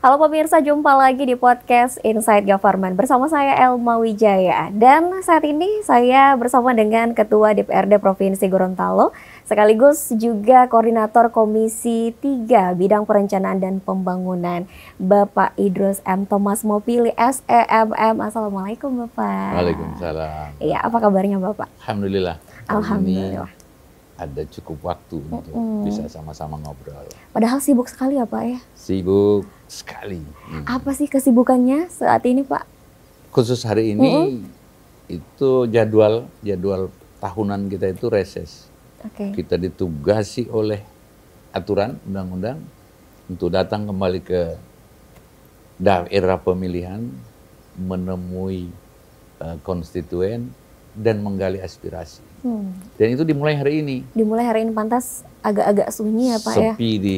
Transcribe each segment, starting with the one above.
Halo pemirsa, jumpa lagi di podcast Inside Government bersama saya Elma Wijaya. Dan saat ini saya bersama dengan Ketua DPRD Provinsi Gorontalo, sekaligus juga Koordinator Komisi 3 Bidang Perencanaan dan Pembangunan, Bapak Idrus M. Thomas Mopili, SEMM. Assalamualaikum Bapak. Waalaikumsalam. Iya, apa kabarnya Bapak? Alhamdulillah. Alhamdulillah. Ada cukup waktu untuk bisa sama-sama ngobrol. Padahal sibuk sekali ya Pak ya? Sibuk sekali. Apa sih kesibukannya saat ini Pak? Khusus hari ini itu jadwal tahunan kita itu reses. Kita ditugasi oleh aturan undang-undang untuk datang kembali ke daerah pemilihan, menemui konstituen dan menggali aspirasi. Dan itu dimulai hari ini. Dimulai hari ini, pantas agak-agak sunyi ya Pak ya? Sepi di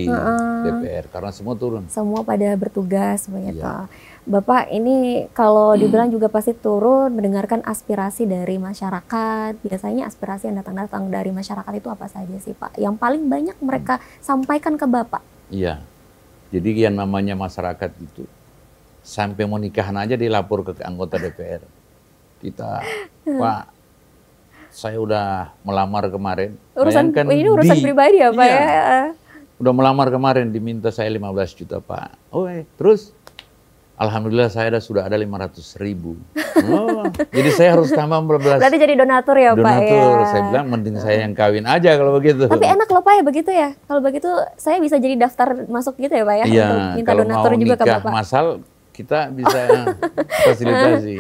DPR karena semua turun. Semua pada bertugas begitu. Ya. Bapak ini kalau dibilang juga pasti turun mendengarkan aspirasi dari masyarakat. Biasanya aspirasi yang datang dari masyarakat itu apa saja sih Pak? Yang paling banyak mereka sampaikan ke Bapak? Iya. Jadi yang namanya masyarakat itu sampai mau nikahan aja dilapor ke anggota DPR. Kita, Pak, saya udah melamar kemarin. Ini urusan pribadi ya Pak ya? Udah melamar kemarin, diminta saya 15 juta Pak. Terus alhamdulillah saya sudah ada 500.000. Jadi saya harus tambah 14. Berarti jadi donatur ya Pak ya? Donatur, saya bilang mending saya yang kawin aja kalau begitu. Tapi enak loh Pak ya begitu ya? Kalau begitu saya bisa jadi daftar masuk gitu ya Pak ya? Iya, untuk minta donatur juga ke Bapak. Masal kita bisa fasilitasi.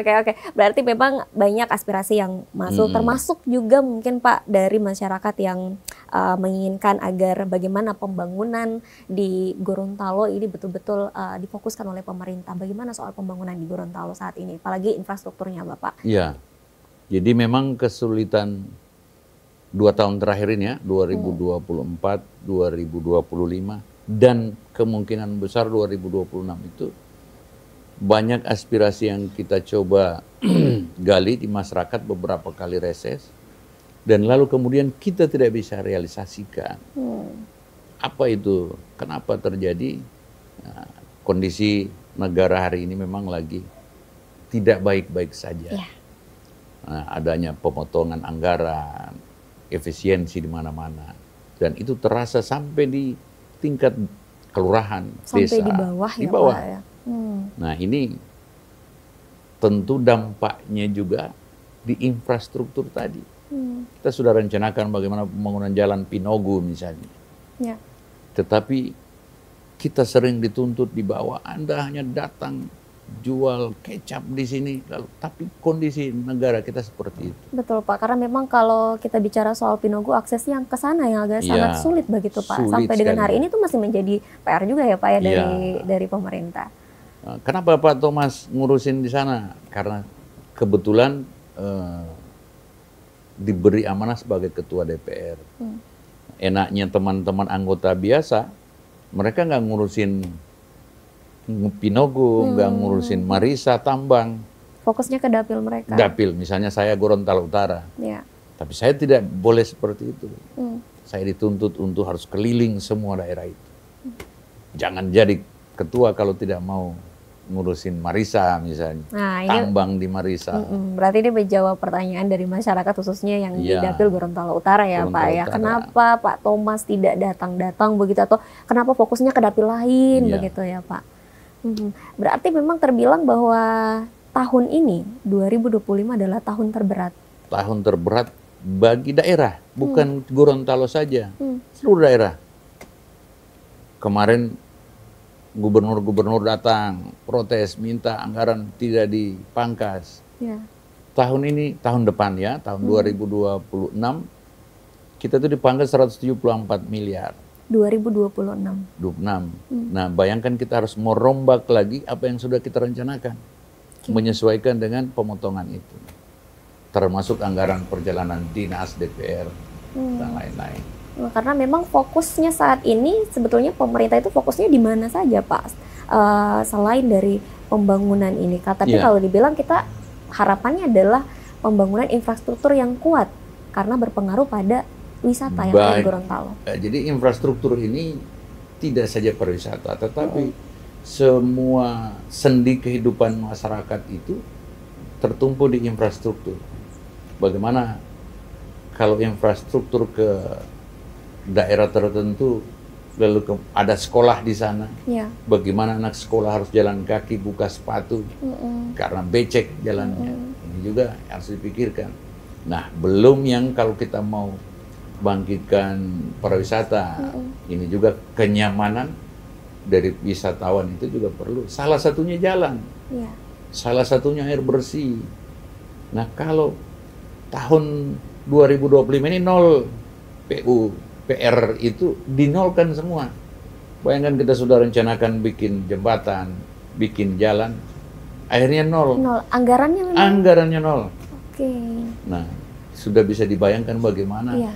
Oke. Berarti memang banyak aspirasi yang masuk, termasuk juga mungkin Pak dari masyarakat yang menginginkan agar bagaimana pembangunan di Gorontalo ini betul-betul difokuskan oleh pemerintah. Bagaimana soal pembangunan di Gorontalo saat ini, apalagi infrastrukturnya Bapak? Iya, jadi memang kesulitan 2 tahun terakhir ini ya, 2024, 2025, dan kemungkinan besar 2026 itu banyak aspirasi yang kita coba gali di masyarakat beberapa kali reses dan lalu kemudian kita tidak bisa realisasikan. Apa itu? Kenapa terjadi? Nah, kondisi negara hari ini memang lagi tidak baik-baik saja. Nah, adanya pemotongan anggaran, efisiensi di mana-mana, dan itu terasa sampai di tingkat kelurahan, sampai desa, di bawah di ya bawah. Pak ya. Nah ini tentu dampaknya juga di infrastruktur tadi. Kita sudah rencanakan bagaimana pembangunan jalan Pinogo misalnya. Ya. Tetapi kita sering dituntut di bawah, Anda hanya datang jual kecap di sini, tapi kondisi negara kita seperti itu. Betul Pak, karena memang kalau kita bicara soal Pinogo, aksesnya yang ke sana yang agak sangat sulit begitu Pak. Sampai dengan hari ini tuh masih menjadi PR juga ya Pak ya dari pemerintah. Kenapa Pak Thomas ngurusin di sana? Karena kebetulan diberi amanah sebagai ketua DPR. Enaknya teman-teman anggota biasa, mereka nggak ngurusin Pinogo, nggak ngurusin Marisa, Tambang. Fokusnya ke dapil mereka. Dapil, misalnya saya Gorontalo Utara. Ya. Tapi saya tidak boleh seperti itu. Saya dituntut untuk harus keliling semua daerah itu. Jangan jadi ketua kalau tidak mau ngurusin Marisa misalnya, tambang di Marisa. Berarti ini menjawab pertanyaan dari masyarakat khususnya yang di dapil Gorontalo Utara ya Pak ya. Kenapa Pak Thomas tidak datang-datang begitu, atau kenapa fokusnya ke dapil lain begitu ya Pak? Berarti memang terbilang bahwa tahun ini 2025 adalah tahun terberat. Tahun terberat bagi daerah, bukan Gorontalo saja, seluruh daerah. Kemarin gubernur-gubernur datang, protes, minta anggaran tidak dipangkas. Tahun ini, tahun depan ya, tahun 2026, kita tuh dipangkas 174 miliar. 2026. Nah, bayangkan kita harus merombak lagi apa yang sudah kita rencanakan. Menyesuaikan dengan pemotongan itu. Termasuk anggaran perjalanan dinas, DPR, dan lain-lain. Karena memang fokusnya saat ini sebetulnya pemerintah itu fokusnya di mana saja Pak, selain dari pembangunan ini. Tapi kalau dibilang kita harapannya adalah pembangunan infrastruktur yang kuat karena berpengaruh pada wisata yang ada di Gorontalo. Jadi infrastruktur ini tidak saja pariwisata, tetapi semua sendi kehidupan masyarakat itu tertumpu di infrastruktur. Bagaimana kalau infrastruktur ke daerah tertentu, lalu ada sekolah di sana, Ya. bagaimana anak sekolah harus jalan kaki, buka sepatu, karena becek jalannya. Ini juga harus dipikirkan. Nah, belum yang kalau kita mau bangkitkan pariwisata, ini juga kenyamanan dari wisatawan itu juga perlu. Salah satunya jalan, Ya. salah satunya air bersih. Nah, kalau tahun 2025 ini 0 PR itu dinolkan semua. Bayangkan kita sudah rencanakan bikin jembatan, bikin jalan, akhirnya 0. Nol. Anggarannya memang. Anggarannya 0. Oke. Nah, sudah bisa dibayangkan bagaimana Iya.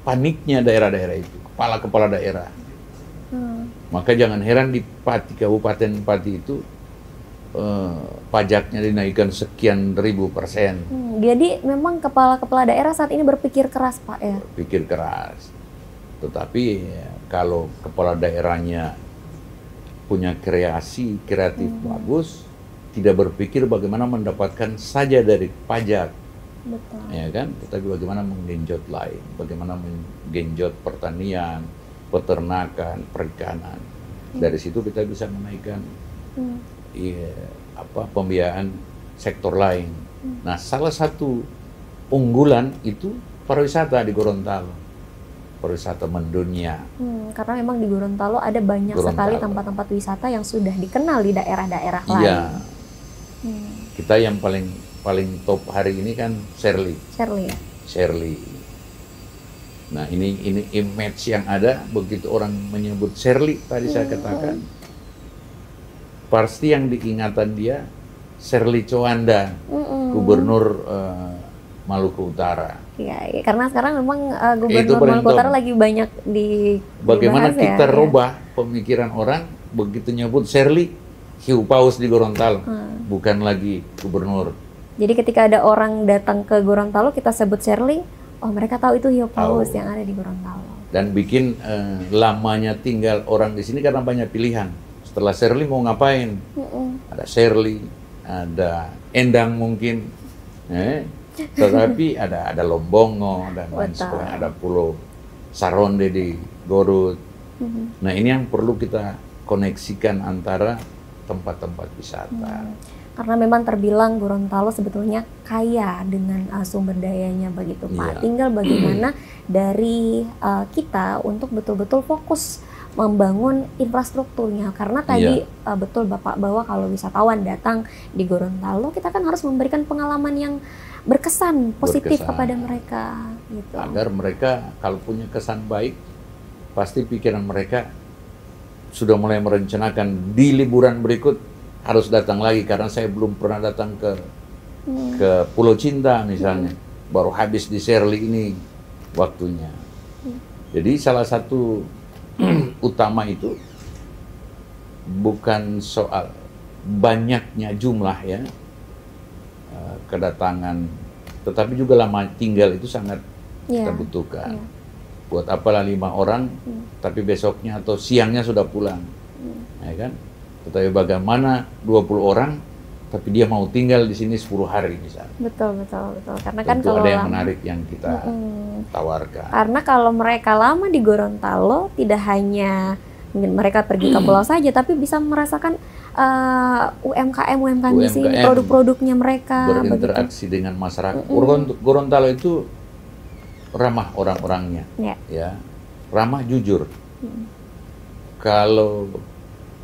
paniknya daerah-daerah itu, kepala-kepala daerah. Maka jangan heran di Pati, Kabupaten Pati itu pajaknya dinaikkan sekian ribu %. Jadi memang kepala-kepala daerah saat ini berpikir keras, Pak, ya? Pikir keras. Tetapi kalau kepala daerahnya punya kreatif bagus, tidak berpikir bagaimana mendapatkan saja dari pajak, Betul. ya kan? Tetapi bagaimana menggenjot lain, bagaimana menggenjot pertanian, peternakan, perikanan. Dari situ kita bisa menaikkan pembiayaan sektor lain. Nah, salah satu unggulan itu pariwisata di Gorontalo, pariwisata mendunia. Karena memang di Gorontalo ada banyak sekali tempat-tempat wisata yang sudah dikenal di daerah-daerah lain. Iya. Kita yang paling top hari ini kan Shirley. Shirley. Nah, ini image yang ada begitu orang menyebut Shirley tadi saya katakan. Pasti yang diingatan dia Shirley Coanda, Gubernur Maluku Utara. Iya, karena sekarang memang Gubernur Maluku Utara lagi banyak bagaimana kita ya, rubah pemikiran orang begitu nyebut Shirley, hiu paus di Gorontalo, bukan lagi gubernur. Jadi ketika ada orang datang ke Gorontalo kita sebut Shirley, oh mereka tahu itu hiu paus yang ada di Gorontalo. Dan bikin lamanya tinggal orang di sini karena banyak pilihan. Setelah Shirley mau ngapain? Ada Shirley, ada Endang mungkin, tetapi ada Lombongo dan lain sebagainya, ada Pulau Saronde di Garut. Nah, ini yang perlu kita koneksikan antara tempat-tempat wisata. Karena memang terbilang Gorontalo sebetulnya kaya dengan sumber dayanya begitu, Pak. Tinggal bagaimana dari kita untuk betul-betul fokus membangun infrastrukturnya, karena tadi betul Bapak bahwa kalau wisatawan datang di Gorontalo kita kan harus memberikan pengalaman yang berkesan positif kepada mereka gitu. Agar mereka kalau punya kesan baik, pasti pikiran mereka sudah mulai merencanakan di liburan berikut harus datang lagi, karena saya belum pernah datang ke Pulau Cinta misalnya, baru habis di Shirley ini waktunya. Jadi salah satu utama itu bukan soal banyaknya jumlah ya kedatangan, tetapi juga lama tinggal itu sangat kita butuhkan. Buat apalah 5 orang tapi besoknya atau siangnya sudah pulang, ya kan? Tetapi bagaimana 20 orang tapi dia mau tinggal di sini 10 hari misalnya. Betul. Karena tentu kan kalau ada yang menarik yang kita tawarkan. Karena kalau mereka lama di Gorontalo, tidak hanya mereka pergi ke pulau saja, tapi bisa merasakan UMKM di sini, produk-produknya mereka. Berinteraksi dengan masyarakat. Gorontalo itu ramah orang-orangnya, ya, ramah jujur. Kalau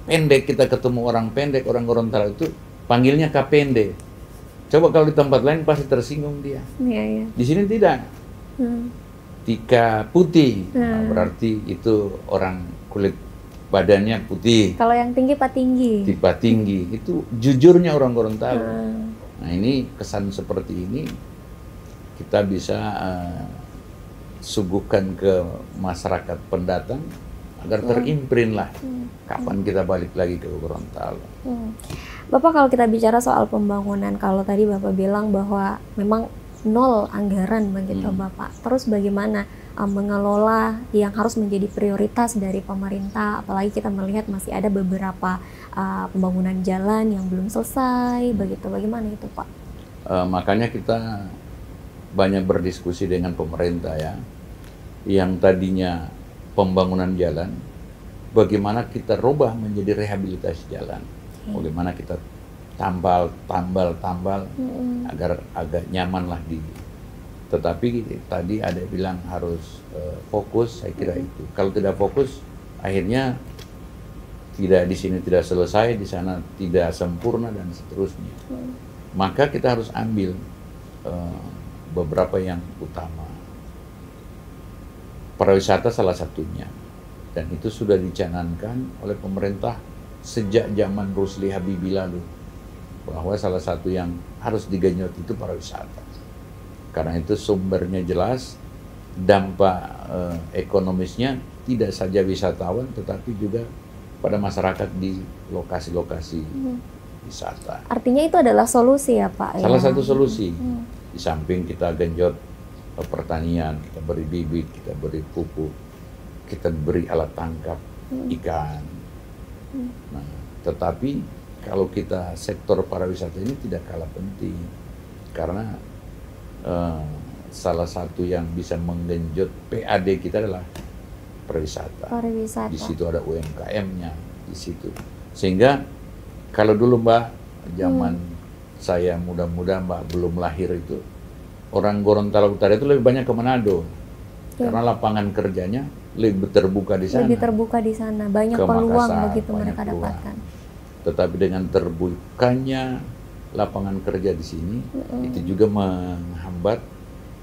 pendek kita ketemu orang pendek, orang Gorontalo itu panggilnya Kapende. Coba kalau di tempat lain pasti tersinggung dia. Di sini tidak. Tika putih, berarti itu orang kulit badannya putih. Kalau yang tinggi Pak Tinggi. Pak Tinggi itu jujurnya orang Gorontalo. Nah, ini kesan seperti ini kita bisa suguhkan ke masyarakat pendatang agar terimprint lah kapan kita balik lagi ke Gorontalo. Bapak, kalau kita bicara soal pembangunan, kalau tadi Bapak bilang bahwa memang 0 anggaran begitu Bapak, terus bagaimana mengelola yang harus menjadi prioritas dari pemerintah, apalagi kita melihat masih ada beberapa pembangunan jalan yang belum selesai, begitu. Bagaimana itu, Pak? Makanya kita banyak berdiskusi dengan pemerintah ya, yang tadinya pembangunan jalan, bagaimana kita rubah menjadi rehabilitasi jalan, bagaimana kita tambal agar agak nyaman lah tetapi tadi ada bilang harus fokus, saya kira itu. Kalau tidak fokus, akhirnya tidak di sini tidak selesai, di sana tidak sempurna dan seterusnya. Maka kita harus ambil beberapa yang utama. Pariwisata salah satunya, dan itu sudah dicanangkan oleh pemerintah sejak zaman Rusli Habibie lalu, bahwa salah satu yang harus digenjot itu pariwisata. Karena itu sumbernya jelas, dampak ekonomisnya tidak saja wisatawan, tetapi juga pada masyarakat di lokasi-lokasi wisata. Artinya itu adalah solusi ya Pak? Salah satu solusi. Di samping kita genjot pertanian, kita beri bibit, kita beri pupuk, kita beri alat tangkap ikan. Nah, tetapi kalau kita sektor pariwisata ini tidak kalah penting, karena salah satu yang bisa menggenjot PAD kita adalah pariwisata. Di situ ada UMKM-nya, di situ. Sehingga kalau dulu Mbak, zaman saya muda-muda Mbak belum lahir itu, orang Gorontalo Utara itu lebih banyak ke Manado, karena lapangan kerjanya lebih terbuka di sana. Lebih terbuka di sana, banyak peluang begitu mereka dapatkan. Tetapi dengan terbukanya lapangan kerja di sini, itu juga menghambat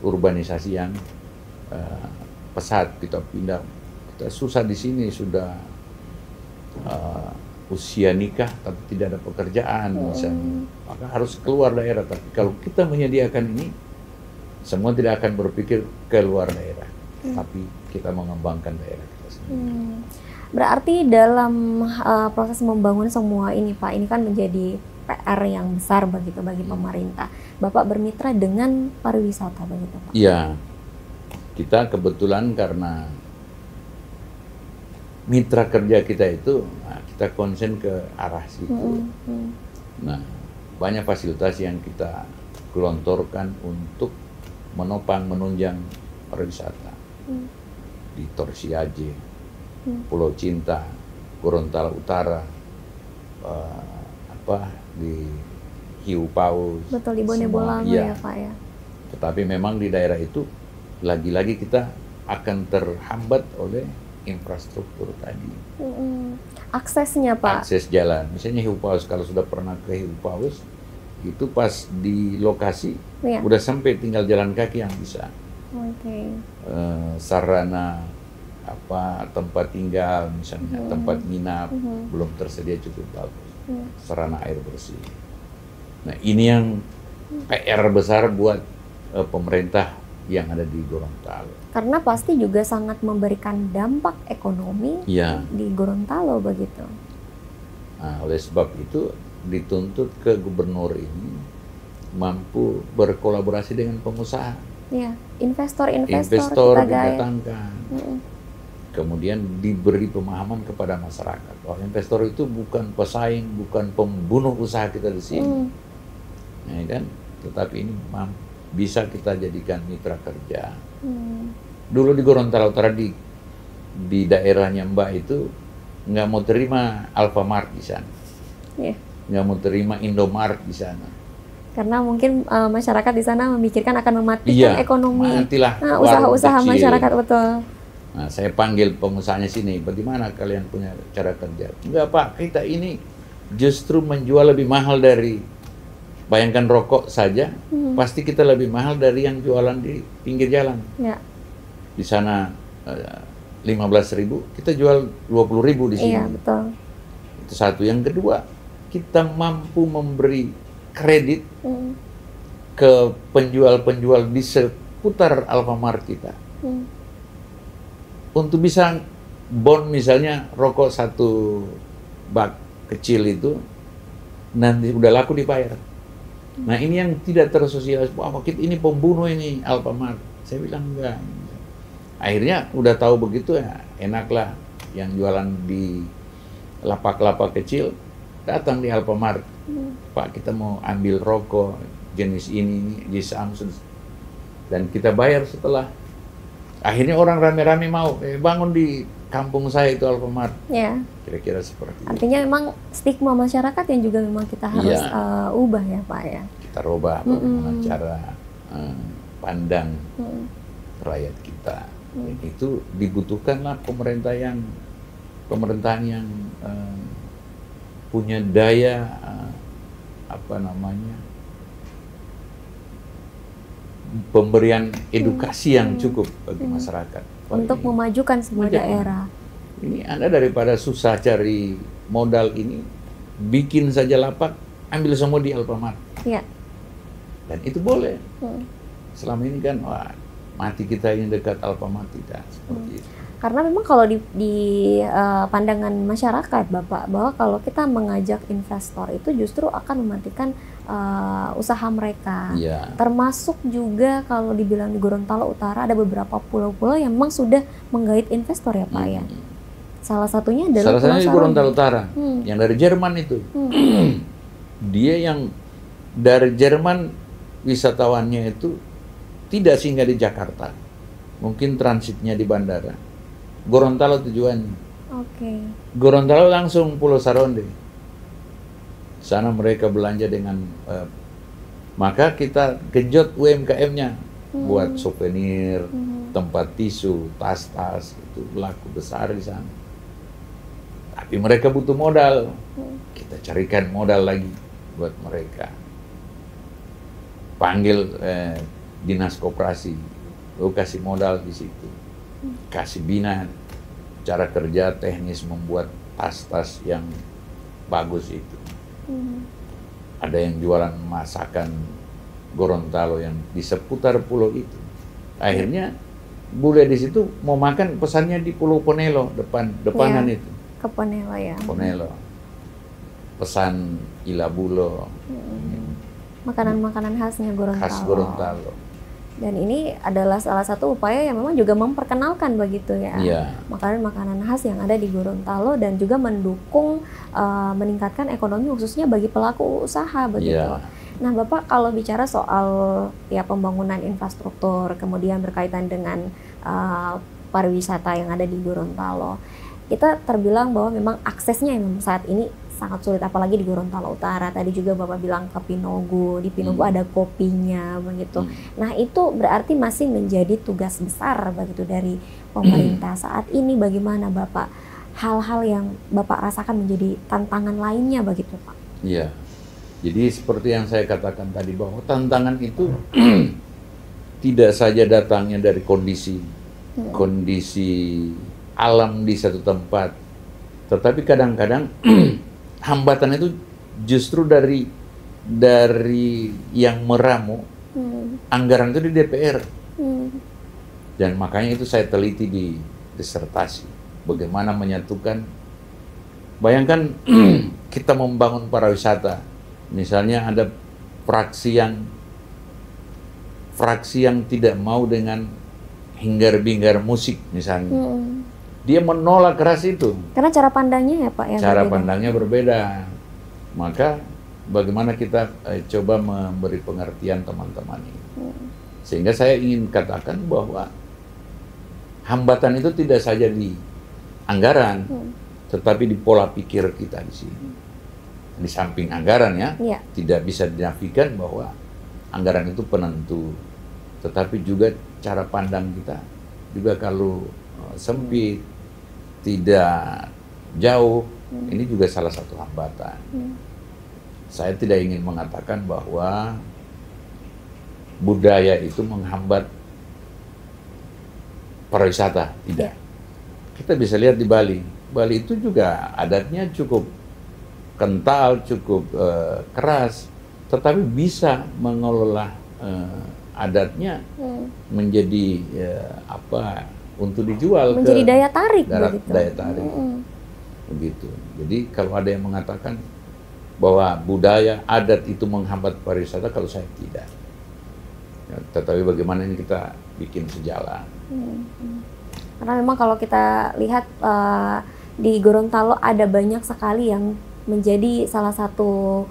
urbanisasi yang pesat. Kita pindah, kita susah di sini, sudah usia nikah tapi tidak ada pekerjaan misalnya, maka harus keluar daerah. Tapi kalau kita menyediakan ini, semua tidak akan berpikir keluar daerah, tapi kita mengembangkan daerah kita sendiri. Berarti dalam proses membangun semua ini Pak, ini kan menjadi PR yang besar begitu bagi pemerintah. Bapak bermitra dengan pariwisata begitu Pak? Iya, kita kebetulan karena mitra kerja kita itu, kita konsen ke arah situ. Nah, banyak fasilitas yang kita gelontorkan untuk menopang, menunjang pariwisata. Di Torsiaje, Pulau Cinta, Gorontalo Utara, di Hiu Paus. Betul, di Bone Bolango ya Pak ya. Tetapi memang di daerah itu lagi-lagi kita akan terhambat oleh infrastruktur tadi. Aksesnya Pak? Akses jalan. Misalnya Hiu Paus, kalau sudah pernah ke Hiu Paus, itu pas di lokasi udah sampai tinggal jalan kaki yang bisa. Sarana tempat tinggal misalnya, tempat nginap belum tersedia cukup bagus. Sarana air bersih. Nah, ini yang PR besar buat pemerintah yang ada di Gorontalo. Karena pasti juga sangat memberikan dampak ekonomi di Gorontalo begitu. Nah, oleh sebab itu dituntut ke gubernur ini mampu berkolaborasi dengan pengusaha. Ya, investor kita didatangkan. Kemudian diberi pemahaman kepada masyarakat bahwa investor itu bukan pesaing, bukan pembunuh usaha kita di sini, ya kan? Tetapi ini bisa kita jadikan mitra kerja. Dulu di Gorontalo Utara di daerahnya Mbak itu nggak mau terima Alfamart di sana, nggak mau terima Indomart di sana. Karena mungkin masyarakat di sana memikirkan akan mematikan ekonomi, usaha-usaha masyarakat, betul. Nah, saya panggil pengusahanya sini, bagaimana kalian punya cara kerja? Enggak Pak, kita ini justru menjual lebih mahal dari, bayangkan rokok saja, pasti kita lebih mahal dari yang jualan di pinggir jalan. Di sana 15.000, kita jual 20.000 di sini. Iya, betul. Itu satu. Yang kedua, kita mampu memberi kredit ke penjual-penjual di seputar Alfamart kita. Untuk bisa bon misalnya rokok satu bak kecil itu nanti udah laku dibayar. Nah, ini yang tidak tersosialisasi. Wah, ini pembunuh ini Alfamart. Saya bilang enggak. Akhirnya udah tahu begitu ya, enaklah yang jualan di lapak-lapak kecil datang di Alfamart. Pak, kita mau ambil rokok jenis ini di Samsung. Dan kita bayar setelah. Akhirnya orang rame-rame mau, bangun di kampung saya itu Alfamart. Ya. Kira-kira seperti itu. Artinya memang stigma masyarakat yang juga memang kita harus ubah ya Pak ya. Kita rubah bagaimana cara pandang rakyat kita. Dan itu dibutuhkanlah pemerintahan yang punya daya pemberian edukasi yang cukup bagi masyarakat untuk memajukan sebuah daerah. Ini Anda daripada susah cari modal ini, bikin saja lapak, ambil semua di Alfamart. Ya. Dan itu boleh. Selama ini kan mati kita yang dekat Alfamart tidak seperti itu. Karena memang kalau di pandangan masyarakat Bapak, bahwa kalau kita mengajak investor itu justru akan mematikan usaha mereka. Termasuk juga kalau dibilang di Gorontalo Utara ada beberapa pulau-pulau yang memang sudah menggait investor ya Pak ya. Salah satunya adalah di Gorontalo Utara, yang dari Jerman itu. Dia yang dari Jerman wisatawannya itu tidak singgah di Jakarta, mungkin transitnya di bandara. Gorontalo tujuannya. Gorontalo langsung Pulau Saronde. Sana mereka belanja dengan maka kita genjot UMKM-nya buat souvenir, tempat tisu, tas-tas, itu laku besar di sana. Tapi mereka butuh modal. Kita carikan modal lagi buat mereka. Panggil dinas koperasi, lu kasih modal di situ. Kasih bina cara kerja teknis membuat tas-tas yang bagus itu. Ada yang jualan masakan Gorontalo yang di seputar pulau itu. Akhirnya bule di situ mau makan, pesannya di Pulau Ponelo depanan itu. Ke Ponelo ya. Ponelo. Pesan ilabulo. Makanan-makanan khasnya Gorontalo. Khas Gorontalo. Dan ini adalah salah satu upaya yang memang juga memperkenalkan begitu ya, makanan-makanan khas yang ada di Gorontalo dan juga mendukung meningkatkan ekonomi khususnya bagi pelaku usaha begitu. Nah Bapak, kalau bicara soal ya pembangunan infrastruktur, kemudian berkaitan dengan pariwisata yang ada di Gorontalo, kita terbilang bahwa memang aksesnya yang saat ini sangat sulit, apalagi di Gorontalo Utara. Tadi juga Bapak bilang ke Pinogo, di Pinogo ada kopinya begitu. Nah itu berarti masih menjadi tugas besar begitu dari pemerintah saat ini. Bagaimana Bapak hal-hal yang Bapak rasakan menjadi tantangan lainnya begitu Pak? Iya, jadi seperti yang saya katakan tadi bahwa tantangan itu tidak saja datangnya dari kondisi alam di satu tempat, tetapi kadang-kadang hambatan itu justru dari yang meramu anggaran itu di DPR. Dan makanya itu saya teliti di disertasi. Bagaimana menyatukan, bayangkan kita membangun pariwisata. Misalnya ada fraksi yang tidak mau dengan hingar-bingar musik misalnya. Dia menolak keras itu. Karena cara pandangnya ya Pak ya. Cara pandangnya berbeda. Maka bagaimana kita coba memberi pengertian teman-teman ini. Sehingga saya ingin katakan bahwa hambatan itu tidak saja di anggaran, tetapi di pola pikir kita di sini. Di samping anggaran ya, tidak bisa dinafikan bahwa anggaran itu penentu. Tetapi juga cara pandang kita juga kalau sempit, tidak jauh, ini juga salah satu hambatan. Saya tidak ingin mengatakan bahwa budaya itu menghambat pariwisata, tidak. Kita bisa lihat di Bali. Bali itu juga adatnya cukup kental, cukup keras, tetapi bisa mengelola adatnya menjadi untuk dijual, menjadi daya tarik begitu. Daya tarik. Begitu. Jadi kalau ada yang mengatakan bahwa budaya adat itu menghambat pariwisata, kalau saya tidak. Ya, tetapi bagaimana ini kita bikin sejalan. Karena memang kalau kita lihat di Gorontalo ada banyak sekali yang menjadi salah satu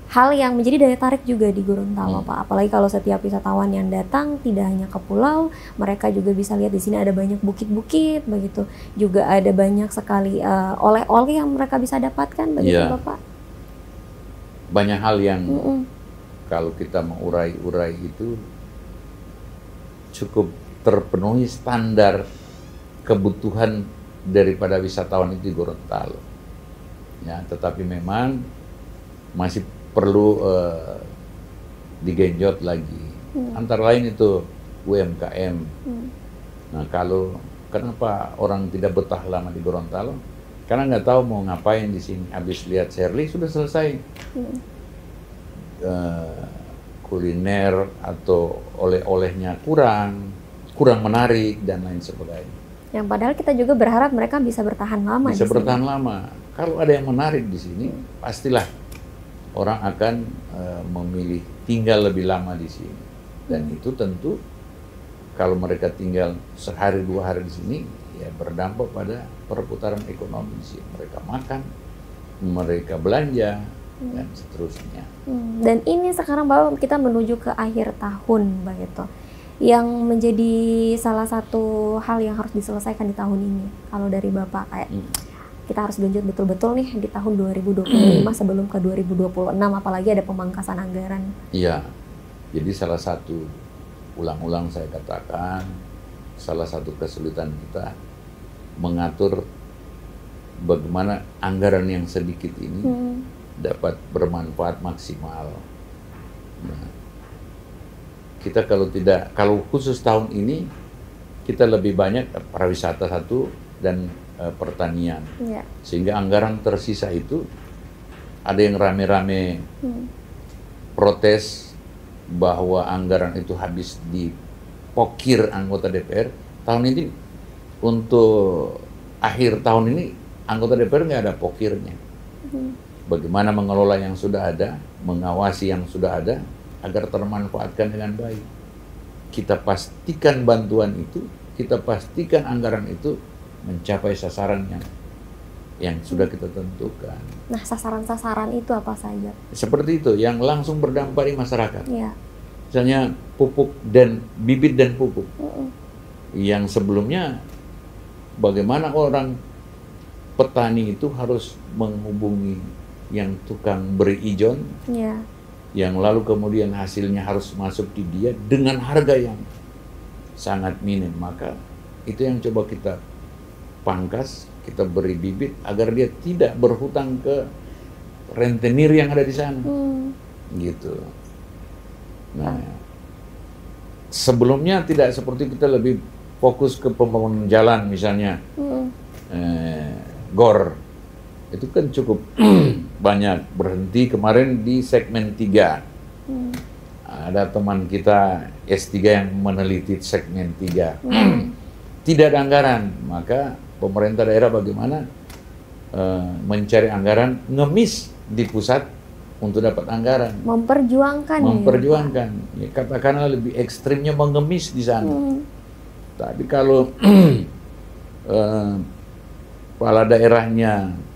hal yang menjadi daya tarik juga di Gorontalo, Pak. Apalagi kalau setiap wisatawan yang datang tidak hanya ke pulau, mereka juga bisa lihat di sini ada banyak bukit-bukit begitu. Juga ada banyak sekali oleh-oleh yang mereka bisa dapatkan begitu, Bapak. Banyak hal yang kalau kita mengurai-urai itu cukup terpenuhi standar kebutuhan daripada wisatawan itu di Gorontalo. Ya, tetapi memang masih perlu digenjot lagi. Antara lain itu UMKM. Nah, kenapa orang tidak betah lama di Gorontalo? Karena nggak tahu mau ngapain di sini. Habis lihat Shirley sudah selesai. Kuliner atau oleh-olehnya kurang menarik dan lain sebagainya. Yang padahal kita juga berharap mereka bisa bertahan lama. Bisa bertahan lama. Kalau ada yang menarik di sini, pastilah orang akan memilih tinggal lebih lama di sini. Dan itu tentu kalau mereka tinggal sehari 2 hari di sini, ya berdampak pada perputaran ekonomi di sini. Mereka makan, mereka belanja, dan seterusnya. Dan ini sekarang Bapak kita menuju ke akhir tahun begitu. Yang menjadi salah satu hal yang harus diselesaikan di tahun ini. Kalau dari Bapak kayak kita harus genjot betul-betul nih di tahun 2025 sebelum ke 2026, apalagi ada pemangkasan anggaran. Iya, jadi salah satu, ulang-ulang saya katakan, salah satu kesulitan kita mengatur bagaimana anggaran yang sedikit ini dapat bermanfaat maksimal. Nah, kita kalau khusus tahun ini, kita lebih banyak pariwisata satu dan pertanian, sehingga anggaran tersisa itu ada yang rame-rame protes bahwa anggaran itu habis dipokir anggota DPR. Tahun ini untuk akhir tahun ini anggota DPR nggak ada pokirnya. Bagaimana mengelola yang sudah ada, mengawasi yang sudah ada agar termanfaatkan dengan baik. Kita pastikan bantuan itu, kita pastikan anggaran itu mencapai sasaran yang sudah kita tentukan. Nah, sasaran-sasaran itu apa saja? Seperti itu, yang langsung berdampak di masyarakat. Misalnya pupuk dan bibit dan pupuk. Yang sebelumnya, bagaimana orang petani itu harus menghubungi yang tukang beri ijon, yang lalu kemudian hasilnya harus masuk di dia dengan harga yang sangat minim. Maka itu yang coba kita pangkas, kita beri bibit agar dia tidak berhutang ke rentenir yang ada di sana. Gitu. Nah, sebelumnya tidak seperti kita lebih fokus ke pembangunan jalan misalnya. GOR itu kan cukup banyak, berhenti kemarin di segmen 3. Ada teman kita S3 yang meneliti segmen 3. Tidak ada anggaran, maka pemerintah daerah bagaimana mencari anggaran, ngemis di pusat untuk dapat anggaran. Memperjuangkan. Ya, katakanlah lebih ekstrimnya mengemis di sana. Tapi kalau kepala daerahnya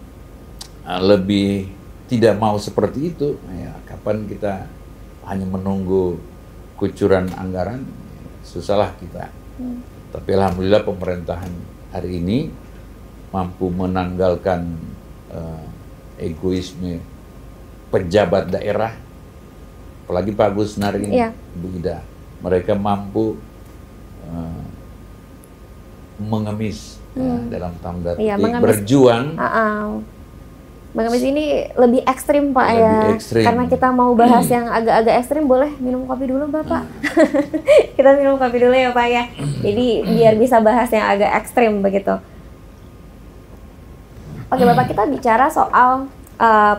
lebih tidak mau seperti itu, ya kapan kita hanya menunggu kucuran anggaran, susahlah kita. Tapi alhamdulillah pemerintahan hari ini mampu menanggalkan egoisme pejabat daerah, apalagi Pak Gus Nari ini, Bu Ida. Mereka mampu mengemis dalam tanda petik, berjuang. Mengemis ini lebih ekstrim Pak, lebih ekstrim. Karena kita mau bahas yang agak-agak ekstrim, boleh minum kopi dulu Bapak? Kita minum kopi dulu ya Pak ya. Jadi biar bisa bahas yang agak ekstrim begitu. Oke Bapak, kita bicara soal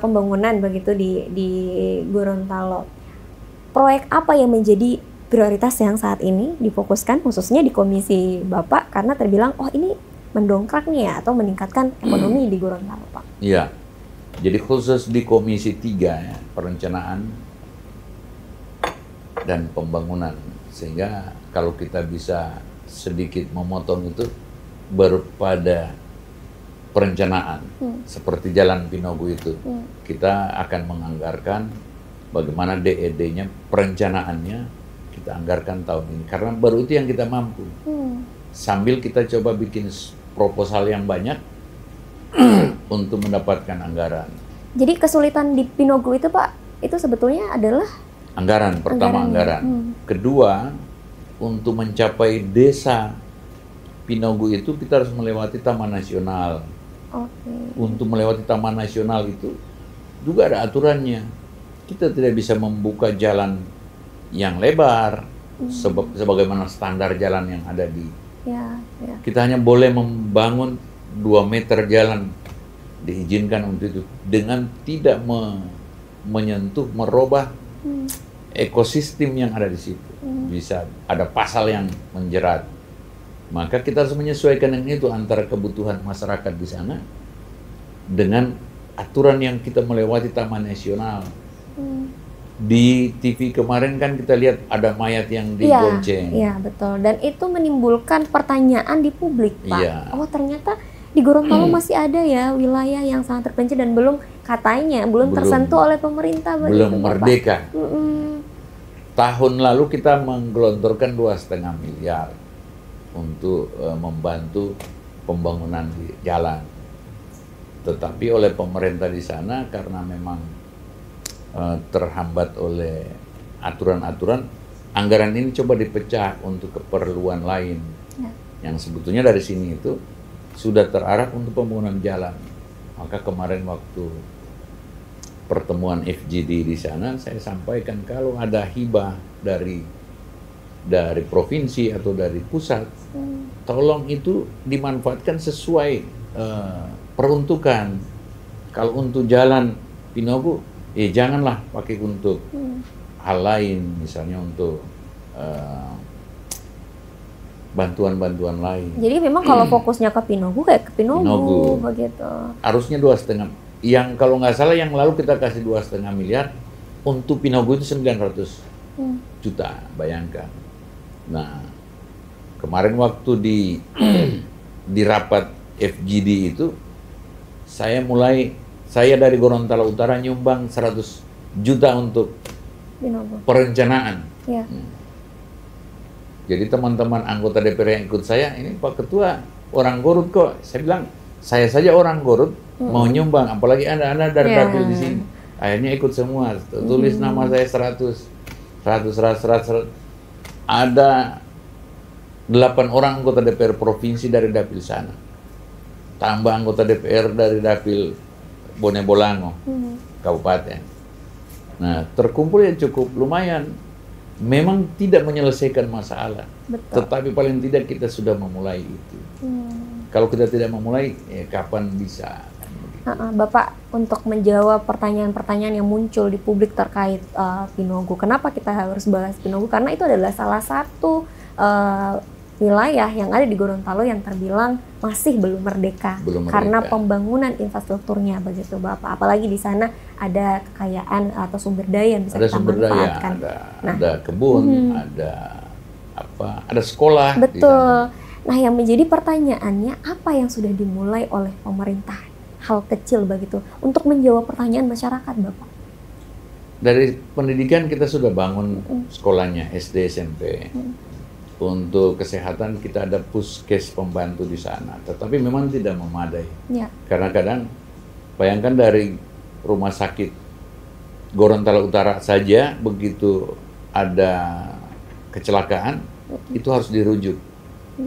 pembangunan begitu di Gorontalo. Proyek apa yang menjadi prioritas yang saat ini difokuskan khususnya di komisi Bapak, karena terbilang ini mendongkrak nih ya, atau meningkatkan ekonomi di Gorontalo Pak? Iya. Jadi khusus di Komisi 3 ya, perencanaan dan pembangunan, sehingga kalau kita bisa sedikit memotong itu, baru pada perencanaan seperti Jalan Pinogo itu. Kita akan menganggarkan bagaimana DED-nya, perencanaannya kita anggarkan tahun ini. Karena baru itu yang kita mampu. Sambil kita coba bikin proposal yang banyak untuk mendapatkan anggaran. Jadi kesulitan di Pinogo itu Pak, itu sebetulnya adalah? Anggaran, pertama anggaran. Kedua, untuk mencapai desa Pinogo itu kita harus melewati Taman Nasional. Untuk melewati Taman Nasional itu juga ada aturannya. Kita tidak bisa membuka jalan yang lebar sebagaimana standar jalan yang ada di. Kita hanya boleh membangun 2 meter jalan, diizinkan untuk itu, dengan tidak menyentuh, merubah ekosistem yang ada di situ. Bisa ada pasal yang menjerat. Maka kita harus menyesuaikan dengan itu antara kebutuhan masyarakat di sana dengan aturan yang kita melewati Taman Nasional. Di TV kemarin kan kita lihat ada mayat yang digonceng. Iya, betul. Dan itu menimbulkan pertanyaan di publik, Pak. Iya. Oh, ternyata di Gorontalo masih ada ya wilayah yang sangat terpencil dan belum tersentuh oleh pemerintah. Belum merdeka. Tahun lalu kita menggelontorkan 2,5 miliar untuk membantu pembangunan di jalan. Tetapi oleh pemerintah di sana karena memang terhambat oleh aturan-aturan, anggaran ini coba dipecah untuk keperluan lain. Yang sebetulnya dari sini itu sudah terarah untuk pembangunan jalan. Maka kemarin waktu pertemuan FGD di sana, saya sampaikan kalau ada hibah dari provinsi atau dari pusat, tolong itu dimanfaatkan sesuai peruntukan. Kalau untuk jalan Pinogo, janganlah pakai untuk hal lain, misalnya untuk bantuan-bantuan lain. Jadi memang kalau fokusnya ke Pinogo, kayak ke Pinogo begitu. Harusnya 2,5. Yang kalau nggak salah yang lalu kita kasih 2,5 miliar, untuk Pinogo itu 900 juta, bayangkan. Nah, kemarin waktu di rapat FGD itu, saya dari Gorontalo Utara nyumbang 100 juta untuk perencanaan. Jadi teman-teman anggota DPR yang ikut saya, ini Pak Ketua orang Gorut kok. Saya bilang, saya saja orang Gorut mau nyumbang, apalagi Anda dari dapil di sini. Akhirnya ikut semua, tulis nama saya 100. Ada 8 orang anggota DPR provinsi dari dapil sana. Tambah anggota DPR dari dapil Bone Bolango, kabupaten. Nah, terkumpul ya cukup lumayan. Memang tidak menyelesaikan masalah, tetapi paling tidak kita sudah memulai itu. Kalau kita tidak memulai, kapan bisa? Bapak, untuk menjawab pertanyaan-pertanyaan yang muncul di publik terkait Pinogo, kenapa kita harus bahas Pinogo? Karena itu adalah salah satu wilayah yang ada di Gorontalo yang terbilang masih belum merdeka, karena pembangunan infrastrukturnya begitu Bapak. Apalagi di sana ada kekayaan atau sumber daya yang bisa kita manfaatkan. Ada kebun, ada sekolah. Betul. Nah, yang menjadi pertanyaannya, apa yang sudah dimulai oleh pemerintah? Hal kecil begitu untuk menjawab pertanyaan masyarakat, Bapak. Dari pendidikan kita sudah bangun sekolahnya SD, SMP. Untuk kesehatan kita ada puskes pembantu di sana, tetapi memang tidak memadai. Karena kadang bayangkan dari rumah sakit Gorontalo Utara saja begitu ada kecelakaan itu harus dirujuk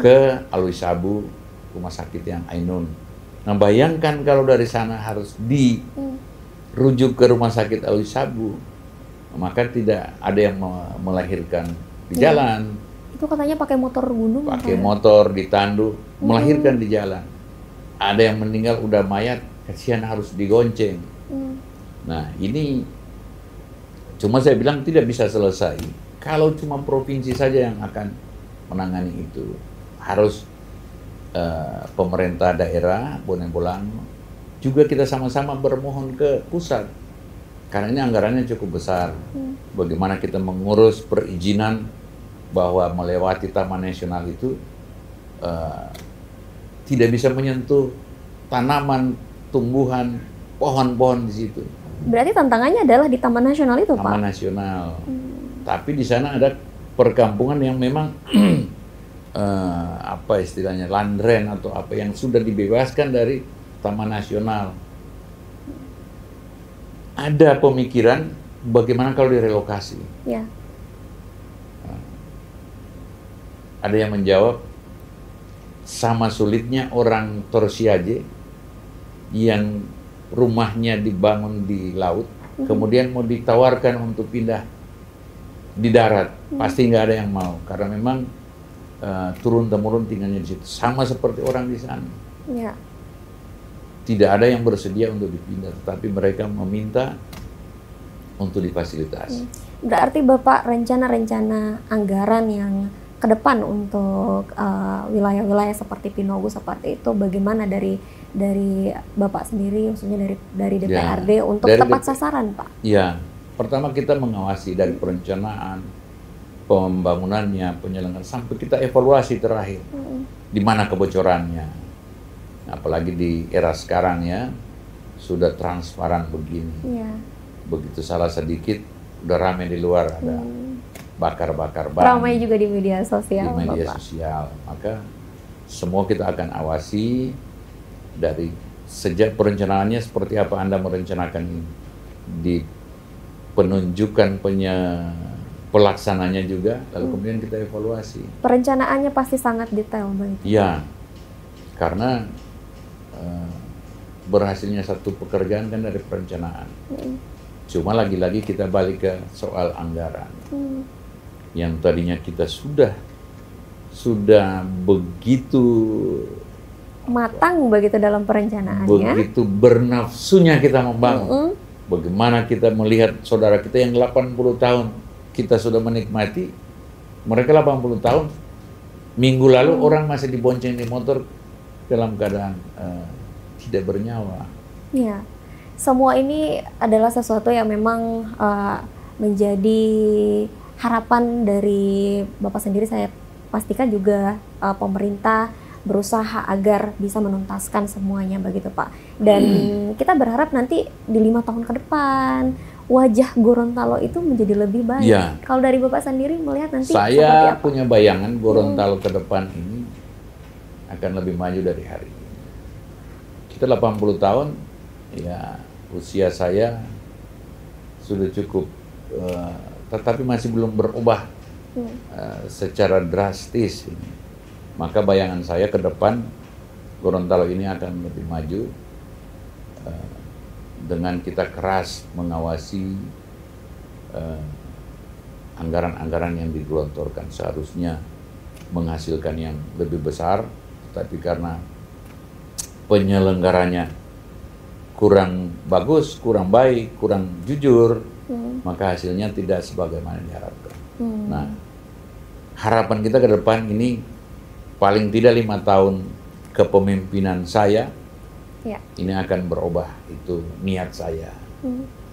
ke Alwi Sabu, rumah sakit yang Ainun. Nah, bayangkan kalau dari sana harus dirujuk ke rumah sakit Alwi Sabu, maka tidak ada yang melahirkan di jalan. Itu katanya pakai motor gunung. Pakai motor ditandu, melahirkan di jalan. Ada yang meninggal udah mayat, kasihan harus digonceng. Nah, ini cuma saya bilang tidak bisa selesai kalau cuma provinsi saja yang akan menangani itu. Harus pemerintah daerah, Bone Bolango, juga kita sama-sama bermohon ke pusat. Karena ini anggarannya cukup besar. Bagaimana kita mengurus perizinan bahwa melewati Taman Nasional itu tidak bisa menyentuh tanaman, tumbuhan, pohon-pohon di situ. Berarti tantangannya adalah di Taman Nasional itu, Pak? Taman Nasional. Tapi di sana ada perkampungan yang memang apa istilahnya, landren atau apa yang sudah dibebaskan dari Taman Nasional. Ada pemikiran bagaimana kalau direlokasi. Ya. Ada yang menjawab, sama sulitnya orang Torsiaje yang rumahnya dibangun di laut, kemudian mau ditawarkan untuk pindah di darat, pasti nggak ada yang mau, karena memang turun-temurun tinggalnya di situ. Sama seperti orang di sana. Ya. Tidak ada yang bersedia untuk dipindah, tapi mereka meminta untuk difasilitasi. Berarti Bapak rencana-rencana anggaran yang ke depan untuk wilayah-wilayah seperti Pinogo seperti itu, bagaimana dari Bapak sendiri, khususnya dari DPRD untuk tepat sasaran, Pak? Ya, pertama kita mengawasi dari perencanaan, pembangunannya, penyelenggaraan, sampai kita evaluasi terakhir di mana kebocorannya. Apalagi di era sekarang ya, sudah transparan begini. Ya. Begitu salah sedikit, udah rame di luar, ada bakar-bakar ban. Ramai juga di media sosial. Di media sosial. Maka semua kita akan awasi dari sejak perencanaannya seperti apa Anda merencanakan ini. Di penunjukan pelaksananya juga, lalu kemudian kita evaluasi. Perencanaannya pasti sangat detail, Bang. Iya. Karena berhasilnya satu pekerjaan kan dari perencanaan. Cuma lagi-lagi kita balik ke soal anggaran. Yang tadinya kita sudah begitu matang begitu dalam perencanaannya. Begitu bernafsunya kita membangun. Bagaimana kita melihat saudara kita yang 80 tahun kita sudah menikmati, mereka 80 tahun, minggu lalu orang masih dibonceng di motor dalam keadaan tidak bernyawa. Iya. Semua ini adalah sesuatu yang memang menjadi harapan dari Bapak sendiri. Saya pastikan juga pemerintah berusaha agar bisa menuntaskan semuanya begitu, Pak. Dan kita berharap nanti di 5 tahun ke depan wajah Gorontalo itu menjadi lebih baik. Ya. Kalau dari Bapak sendiri melihat nanti saya punya bayangan Gorontalo ke depan ini akan lebih maju dari hari ini. Kita 80 tahun, ya usia saya sudah cukup, tetapi masih belum berubah secara drastis ini. Maka bayangan saya ke depan Gorontalo ini akan lebih maju dengan kita keras mengawasi anggaran-anggaran yang digelontorkan, seharusnya menghasilkan yang lebih besar, tapi karena penyelenggaranya kurang bagus, kurang baik, kurang jujur, maka hasilnya tidak sebagaimana diharapkan. Nah, harapan kita ke depan ini paling tidak 5 tahun kepemimpinan saya, ini akan berubah, itu niat saya.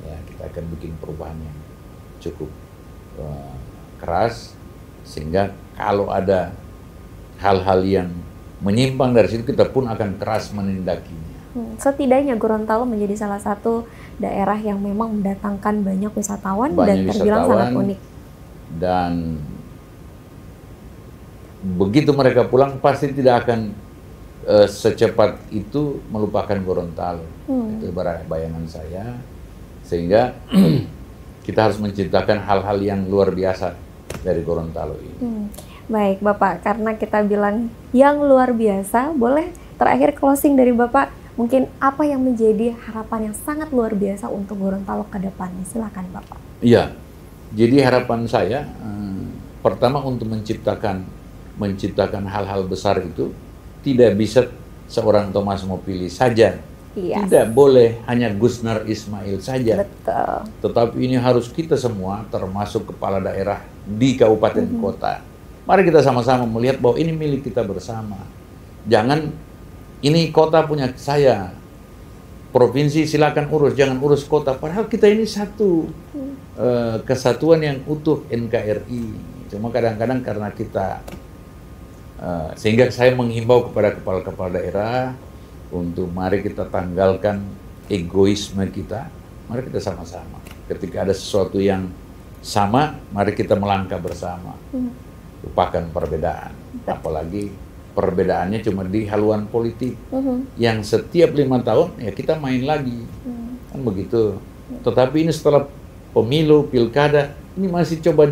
Ya, kita akan bikin perubahan yang cukup keras, sehingga kalau ada hal-hal yang menyimpang dari situ, kita pun akan keras menindakinya. Setidaknya Gorontalo menjadi salah satu daerah yang memang mendatangkan banyak wisatawan dan terbilang sangat unik. Dan begitu mereka pulang pasti tidak akan secepat itu melupakan Gorontalo. Itu bayangan saya. Sehingga kita harus menciptakan hal-hal yang luar biasa dari Gorontalo ini. Baik Bapak, karena kita bilang yang luar biasa, boleh terakhir closing dari Bapak, mungkin apa yang menjadi harapan yang sangat luar biasa untuk Gorontalo ke depan? Silakan Bapak. Iya, jadi harapan saya pertama untuk menciptakan hal-hal besar itu tidak bisa seorang Thomas Mopili saja. Yes. Tidak boleh hanya Gusnar Ismail saja. Betul. Tetapi ini harus kita semua, termasuk kepala daerah di kabupaten kota. Mari kita sama-sama melihat bahwa ini milik kita bersama. Jangan ini kota punya saya, provinsi silakan urus, jangan urus kota. Padahal kita ini satu kesatuan yang utuh, NKRI. Cuma kadang-kadang karena kita Sehingga saya menghimbau kepada kepala-kepala daerah untuk mari kita tanggalkan egoisme kita, mari kita sama-sama. Ketika ada sesuatu yang sama, mari kita melangkah bersama. Lupakan perbedaan, apalagi perbedaannya cuma di haluan politik. Yang setiap 5 tahun ya kita main lagi, kan begitu. Tetapi ini setelah pemilu, pilkada, ini masih coba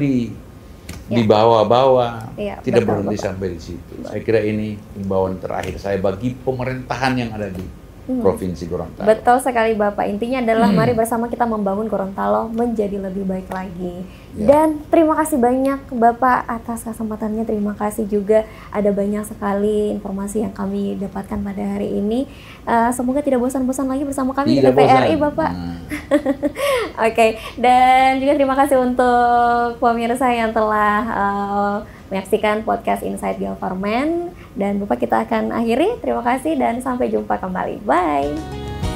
dibawa-bawa, tidak berhenti sampai di situ. Saya kira ini himbauan terakhir saya bagi pemerintahan yang ada di Provinsi Gorontalo. Betul sekali Bapak, intinya adalah mari bersama kita membangun Gorontalo menjadi lebih baik lagi. Dan terima kasih banyak Bapak atas kesempatannya, terima kasih juga ada banyak sekali informasi yang kami dapatkan pada hari ini. Semoga tidak bosan-bosan lagi bersama kami di TVRI Bapak. Oke, dan juga terima kasih untuk pemirsa yang telah menyaksikan podcast Inside Government. Dan Bapak kita akan akhiri, terima kasih dan sampai jumpa kembali. Bye!